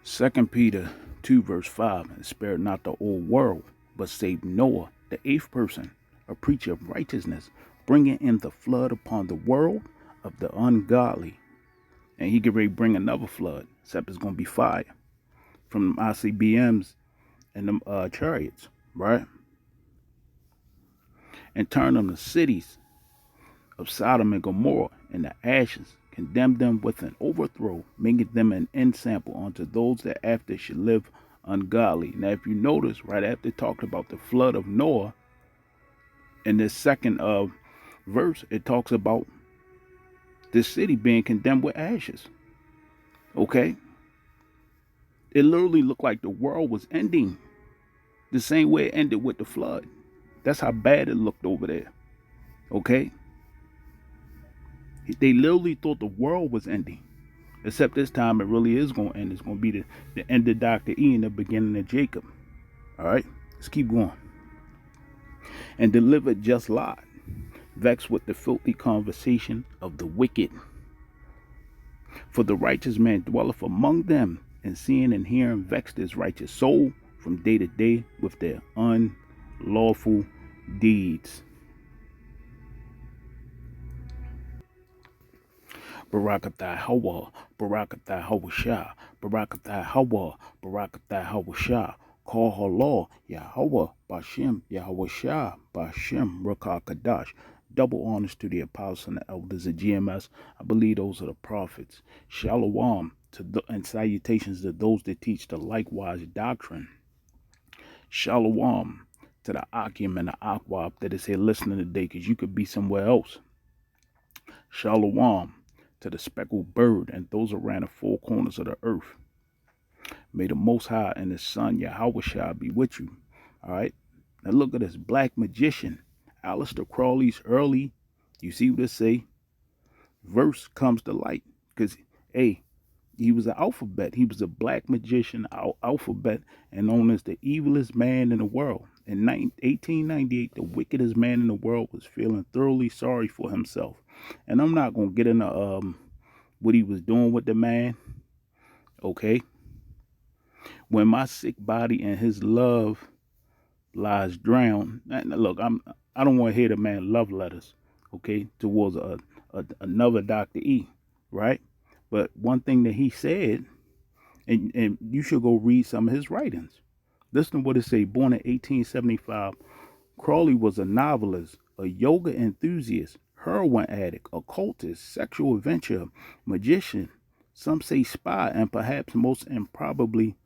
Second Peter 2 verse 5, and spare not the old world, but save Noah, the eighth person, a preacher of righteousness, bringing in the flood upon the world of the ungodly. And he get ready to bring another flood, except it's going to be fire from them ICBMs and them chariots, right? And turn them to cities of Sodom and Gomorrah into ashes, condemn them with an overthrow, making them an ensample unto those that after should live ungodly. Now, if you notice, right after it talked about the flood of Noah, in this second verse, it talks about this city being condemned with ashes. Okay? It literally looked like the world was ending the same way it ended with the flood. That's how bad it looked over there. Okay? They literally thought the world was ending. Except this time it really is going to end. It's going to be the end of Dr. E and the beginning of Jacob. All right? Let's keep going. And delivered just Lot, vexed with the filthy conversation of the wicked. For the righteous man dwelleth among them, and seeing and hearing vexed his righteous soul from day to day with their unlawful deeds. Barakathai Hawa, Barakathai Hawashah, Barakathai Hawa, Barakathai Hawashah. Call her law, Yahweh, Bashem, Yahweh Shah, Bashem, Rakah Kadash. Double honors to the apostles and the elders of GMS. I believe those are the prophets. Shalom and salutations to those that teach the likewise doctrine. Shalom to the Akim and the Akwab that is here listening today, because you could be somewhere else. Shalom to the speckled bird and those around the four corners of the earth. May the Most High and His Son, Yahweh Shah, be with you. All right? Now look at this black magician. Aleister Crowley's early, you see what it say? Verse comes to light. Because, hey, he was an alphabet. He was a black magician, alphabet, and known as the evilest man in the world. In 1898, the wickedest man in the world was feeling thoroughly sorry for himself. And I'm not going to get into what he was doing with the man. Okay? When my sick body and his love lies drowned. Look, I don't want to hear the man love letters, okay, towards another Dr. E, right? But one thing that he said, and you should go read some of his writings. Listen to what it say. Born in 1875, Crowley was a novelist, a yoga enthusiast, heroin addict, occultist, sexual adventurer, magician, some say spy, and perhaps most improbably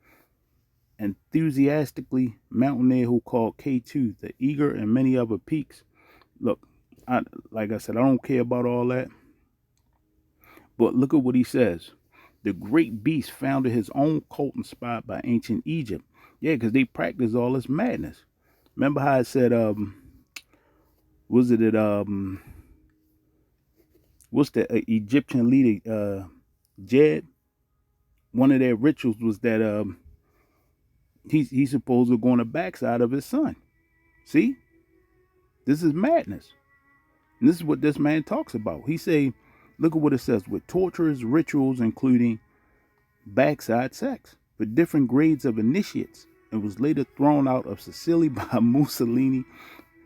enthusiastically mountaineer who called K2 the Eager and many other peaks. Look, like I said, I don't care about all that. But look at what he says. The great beast founded his own cult inspired by ancient Egypt. Yeah, because they practiced all this madness. Remember how I said, what's the Egyptian leader, Jed? One of their rituals was that he's supposed to go on the backside of his son. See? This is madness. And this is what this man talks about. He say, look at what it says, with torturous rituals including backside sex for different grades of initiates, and was later thrown out of Sicily by Mussolini.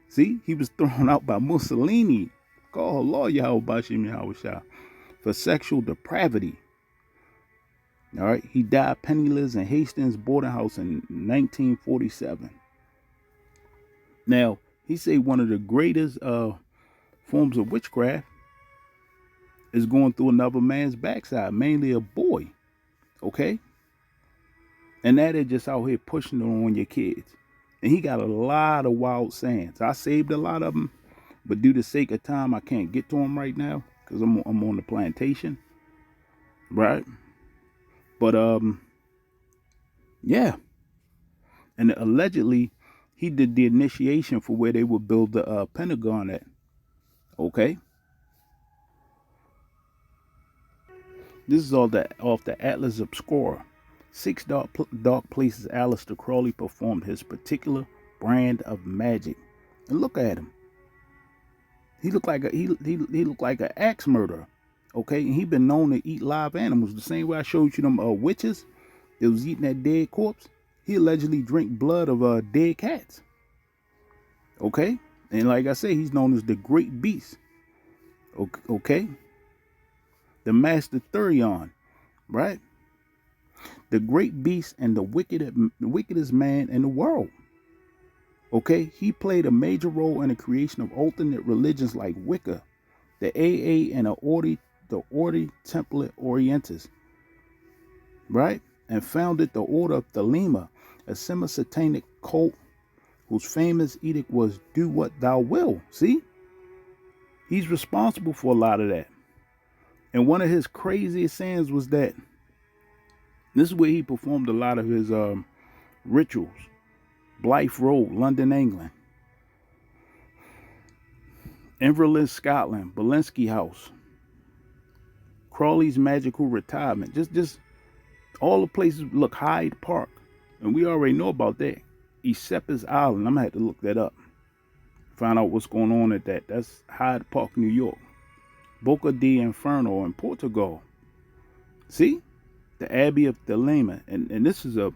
See, he was thrown out by Mussolini. Call Allah Yahweh Bashim Yahweh Shah for sexual depravity. All right, he died penniless in Hastings boarding house in 1947. Now, he say one of the greatest forms of witchcraft is going through another man's backside, mainly a boy. Okay? And that is just out here pushing it on your kids. And he got a lot of wild sayings. I saved a lot of them, but due to sake of time, I can't get to them right now because I'm on the plantation. Right? But yeah. And allegedly, he did the initiation for where they would build the Pentagon at. Okay? This is all off the Atlas Obscura. 6 dark places Aleister Crowley performed his particular brand of magic. And look at him. He looked like he looked like an axe murderer. Okay, and he been known to eat live animals the same way I showed you them witches. that was eating that dead corpse, he allegedly drank blood of dead cats. Okay? And like I say, he's known as the Great Beast. Okay? The Master Thurion, right? The Great Beast and the wickedest man in the world. Okay? He played a major role in the creation of alternate religions like Wicca, the AA, and the Ordi Template Orientis, right? And founded the Order of Thelema, a semi-satanic cult whose famous edict was "Do what thou will." See? He's responsible for a lot of that. And one of his craziest sayings was that this is where he performed a lot of his rituals. Blythe Road, London, England. Inverlyn, Scotland. Belinsky House. Crowley's Magical Retirement. Just all the places. Look, Hyde Park. And we already know about that. Esepus Island. I'm going to have to look that up. Find out what's going on at that. That's Hyde Park, New York. Boca de Inferno in Portugal. See? The Abbey of Thelema. And this is a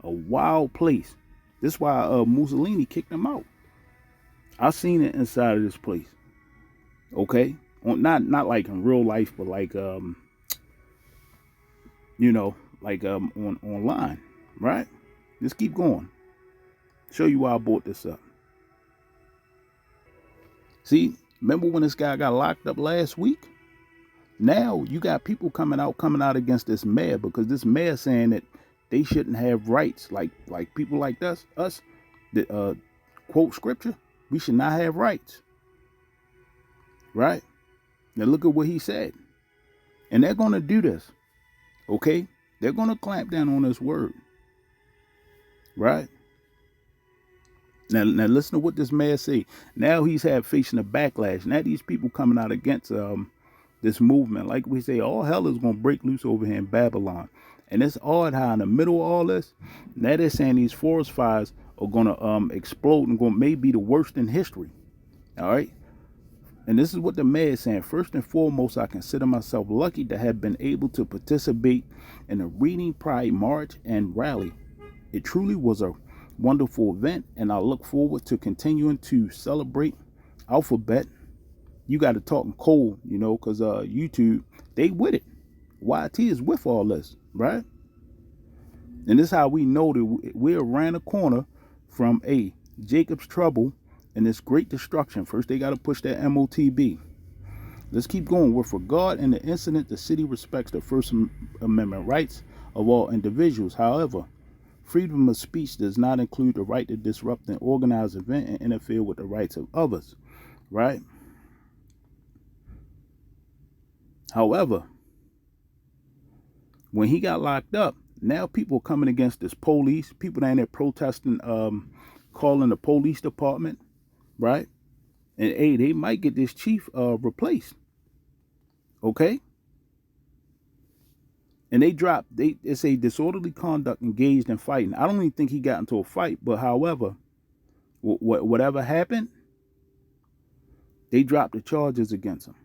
wild place. This is why Mussolini kicked him out. I seen it inside of this place. Okay? Not like in real life, but like online. Right? Just keep going. Show you why I brought this up. See, remember when this guy got locked up last week? Now you got people coming out against this mayor, because this mayor saying that they shouldn't have rights, like people like us that quote scripture. We should not have rights. Right? Now look at what he said. And they're going to do this. Okay? They're going to clamp down on this word. Right? Now listen to what this man say. Now he's facing a backlash. Now these people coming out against this movement. Like we say, all hell is going to break loose over here in Babylon. And it's odd how in the middle of all this, now they're saying these forest fires are going to explode and going to maybe be the worst in history. All right? And this is what the mayor is saying. First and foremost, I consider myself lucky to have been able to participate in the Reading Pride March and Rally. It truly was a wonderful event, and I look forward to continuing to celebrate. Alphabet, you got to talk in cold, because YouTube, they with it. YT is with all this, right? And this is how we know that we're around a corner from Jacob's trouble and this great destruction. First, they got to push that MOTB. Let's keep going. With regard in the incident, the city respects the First Amendment rights of all individuals. However, freedom of speech does not include the right to disrupt an organized event and interfere with the rights of others, right? However, when he got locked up, now people are coming against this police. People down there protesting, calling the police department, right? And they might get this chief replaced. Okay? And they say disorderly conduct engaged in fighting. I don't even think he got into a fight, but however, whatever happened, they dropped the charges against him.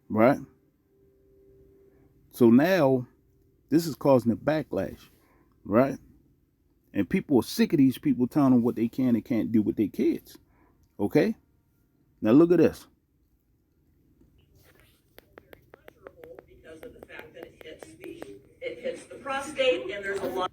Right? So now, this is causing a backlash, right? And people are sick of these people telling them what they can and can't do with their kids. Okay? Now look at this. Because of the fact that it hits the prostate, and there's a lot.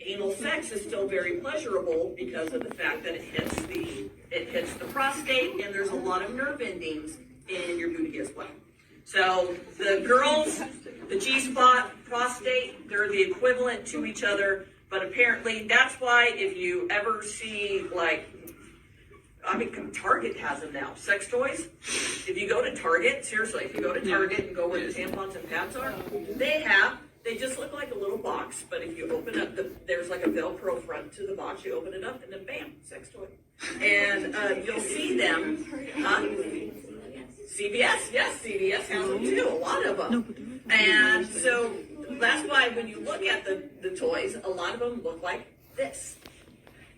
Anal sex is still very pleasurable because of the fact that it hits the prostate, and there's a lot of nerve endings in your booty as well. So the girls, the G-spot, prostate, they're the equivalent to each other. But apparently that's why if you ever see Target has them now, sex toys. If you go to Target, seriously, if you go to Target and go where the tampons and pads are, they just look like a little box. But if you open up, there's like a Velcro front to the box. You open it up and then bam, sex toy. And you'll see them. CVS, yes, CVS has them too, a lot of them. And so that's why when you look at the toys, a lot of them look like this.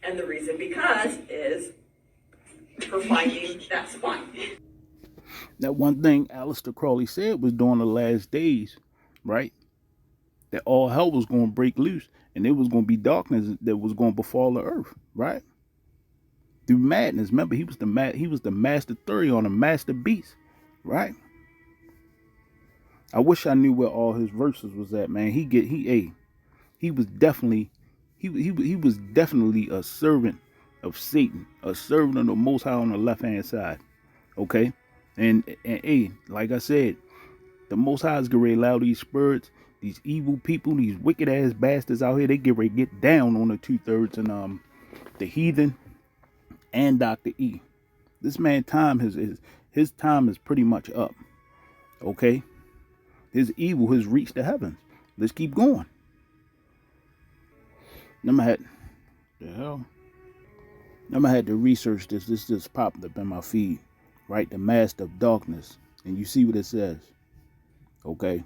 And the reason because is for finding that spot. That one thing Aleister Crowley said was during the last days, right? that all hell was going to break loose, and there was going to be darkness that was going to befall the earth, right? Through madness. Remember, he was the master theory on a master beast, right? I wish I knew where all his verses was at, man. He was definitely he was definitely a servant of Satan, a servant of the Most High on the left hand side. Okay, and hey, like I said, the Most High is gonna allow these spirits, these evil people, these wicked ass bastards out here. They get ready to get down on the 2/3 and the heathen and Dr. E. This man time his time is pretty much up. Okay, his evil has reached the heavens. Let's keep going. Then I had the hell. Then I had to research this. This just popped up in my feed, right? The Master of Darkness, and you see what it says. Okay,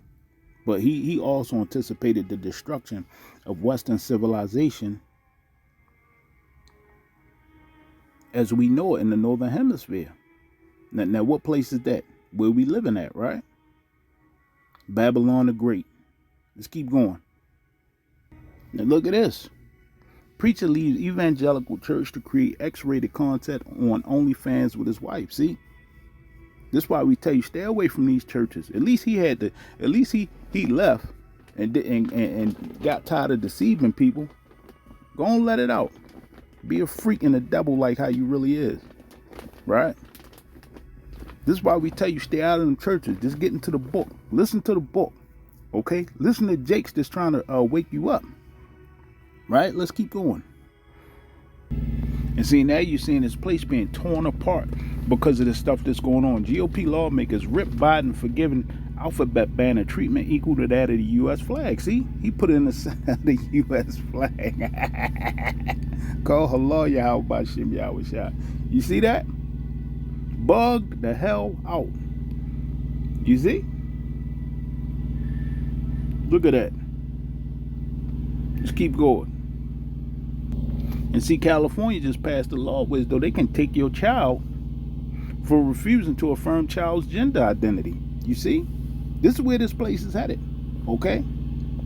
but he also anticipated the destruction of Western civilization as we know it in the Northern Hemisphere. Now what place is that? Where we living at, right? Babylon the Great. Let's keep going. Now look at this. Preacher leaves evangelical church to create X-rated content on OnlyFans with his wife. See, this is why we tell you stay away from these churches. At least he had to. At least he left and got tired of deceiving people. Go on, let it out. Be a freak and a devil like how you really is, right? This is why we tell you stay out of them churches. Just get into the book. Listen to the book, okay? Listen to Jake's that's trying to wake you up. Right? Let's keep going. And see, now you're seeing this place being torn apart because of the stuff that's going on. GOP lawmakers ripped Biden for giving alphabet banner treatment equal to that of the U.S. flag. See? He put it in the center of the U.S. flag. Call Allah Yahweh Shem Yahweh Shah. You see that? Bugged the hell out. You see? Look at that. Let's keep going. And see, California just passed a law where though they can take your child for refusing to affirm child's gender identity. You see? This is where this place is headed. Okay?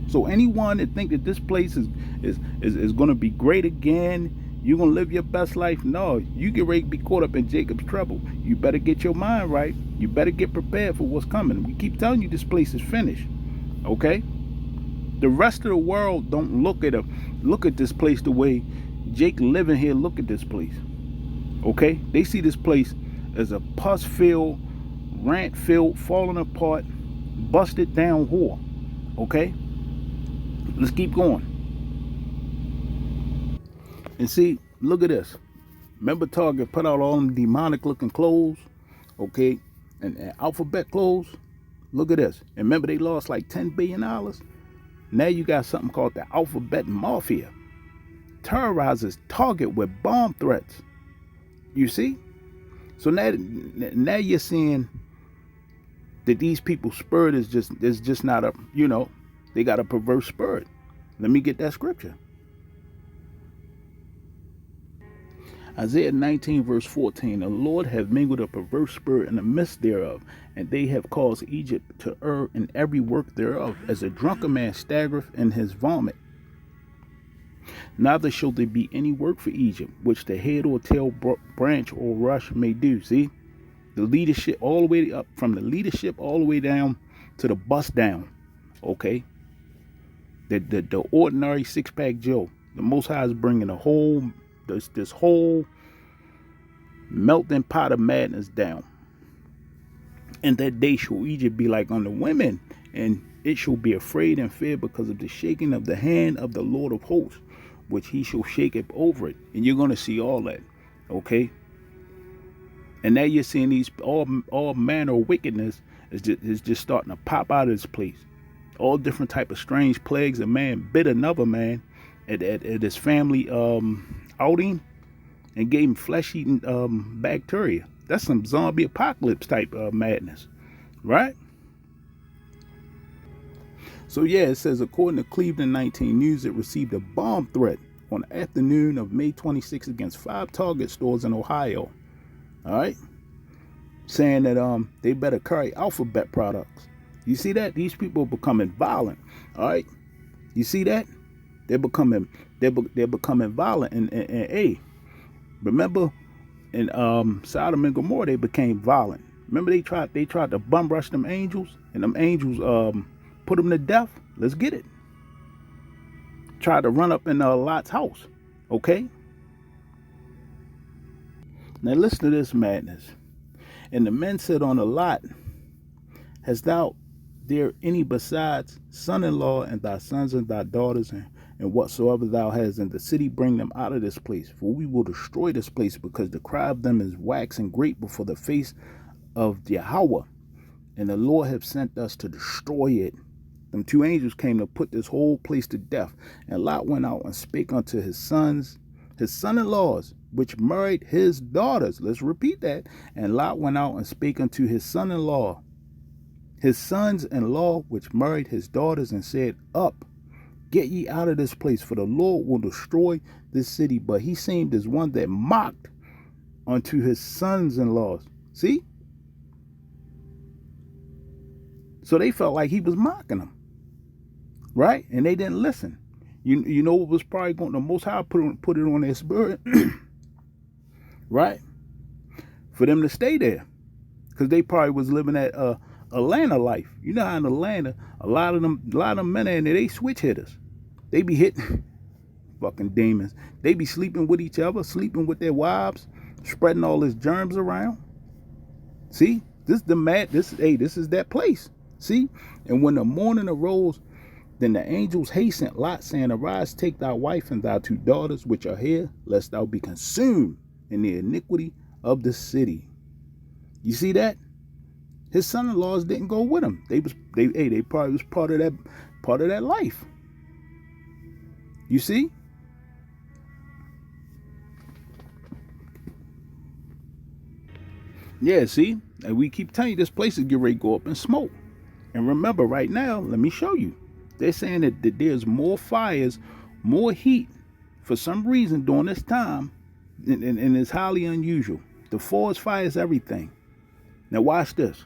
So anyone that think that this place is going to be great again, you're going to live your best life, no, you get ready to be caught up in Jacob's trouble. You better get your mind right. You better get prepared for what's coming. We keep telling you this place is finished. Okay? The rest of the world don't look at this place the way Jake living here look at this place. Okay? They see this place as a pus-filled, rant-filled, falling apart, busted down whore. Okay? Let's keep going. And see, look at this. Remember Target put out all them demonic looking clothes? Okay? And alphabet clothes? Look at this. And remember they lost like $10 billion? Now you got something called the Alphabet Mafia. Terrorizes Target with bomb threats. You see? So now you're seeing that these people's spirit is just not a, they got a perverse spirit. Let me get that scripture. Isaiah 19 verse 14, the Lord hath mingled a perverse spirit in the midst thereof, and they have caused Egypt to err in every work thereof, as a drunken man staggereth in his vomit. Neither shall there be any work for Egypt, which the head or tail, branch or rush may do. See? The leadership all the way up, from the leadership all the way down to the bust down. Okay? The ordinary six-pack Joe. The Most High is bringing a whole, this whole melting pot of madness down. And that day shall Egypt be like unto women, and it shall be afraid and fear because of the shaking of the hand of the Lord of hosts, which he shall shake up over it. And you're going to see all that. Okay? And now you're seeing these all manner of wickedness is just starting to pop out of this place. All different type of strange plagues. A man bit another man at his family outing and gave him flesh-eating bacteria. That's some zombie apocalypse type madness, right? So yeah, it says according to Cleveland 19 News, it received a bomb threat on the afternoon of May 26 against 5 Target stores in Ohio. All right, saying that they better carry alphabet products. You see that? These people are becoming violent. All right, You see that? They're becoming they're becoming violent. And hey, remember in Sodom and Gomorrah they became violent. Remember they tried to bum rush them angels, and them angels put them to death. Let's get it. Tried to run up in Lot's house. Okay. Now listen to this madness. And the men said on the lot, hast thou there any besides son-in-law, and thy sons and thy daughters, and whatsoever thou hast in the city, bring them out of this place, for we will destroy this place, because the cry of them is waxing great before the face of Yahweh, and the Lord hath sent us to destroy it. Them two angels came to put this whole place to death. And Lot went out and spake unto his son-in-laws, which married his daughters. Let's repeat that. And Lot went out and spake unto his sons-in-law, which married his daughters, and said, Up, get ye out of this place, for the Lord will destroy this city. But he seemed as one that mocked unto his sons-in-laws. See? So they felt like he was mocking them. Right? And they didn't listen. You know what was probably going, the Most High put it on their spirit, right? For them to stay there, because they probably was living that Atlanta life. You know how in Atlanta, a lot of them men in there, they switch hitters. They be hitting fucking demons. They be sleeping with each other, sleeping with their wives, spreading all this germs around. See, this is that place. See, and when the morning arose, then the angels hastened Lot, saying, Arise, take thy wife and thy two daughters which are here, lest thou be consumed in the iniquity of the city. You see that? His son-in-laws didn't go with him. They probably was part of that life. You see? Yeah, see? And we keep telling you this place is getting ready to go up in smoke. And remember, right now, let me show you. They're saying that there's more fires, more heat for some reason during this time, and it's highly unusual. The forest fires everything. Now watch this.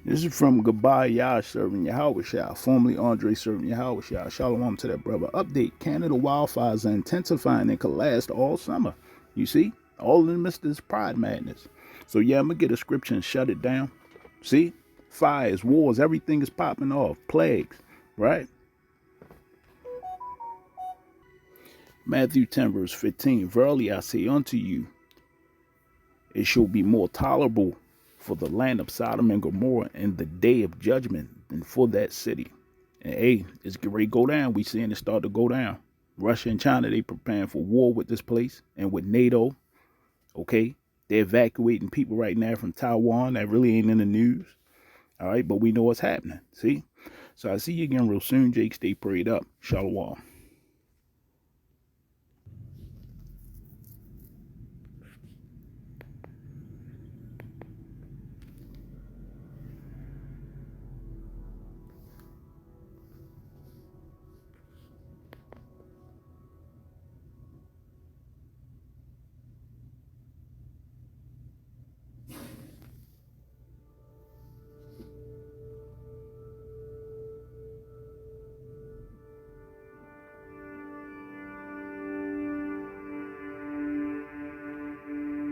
This is from Goodbye Yah serving Yahweh Shah, formerly Andre serving Yahweh Shah. Shalom to that brother. Update: Canada wildfires are intensifying and could last all summer. You see? All in the midst of this pride madness. So yeah, I'm going to get a scripture and shut it down. See? Fires, wars, everything is popping off. Plagues, right? Matthew 10 verse 15. Verily I say unto you, it shall be more tolerable for the land of Sodom and Gomorrah in the day of judgment than for that city. And hey, it's getting ready to go down. We seeing it start to go down. Russia and China, they preparing for war with this place and with NATO. Okay? They're evacuating people right now from Taiwan. That really ain't in the news. All right, but we know what's happening. See? So I see you again real soon, Jake. Stay prayed up. Shalom.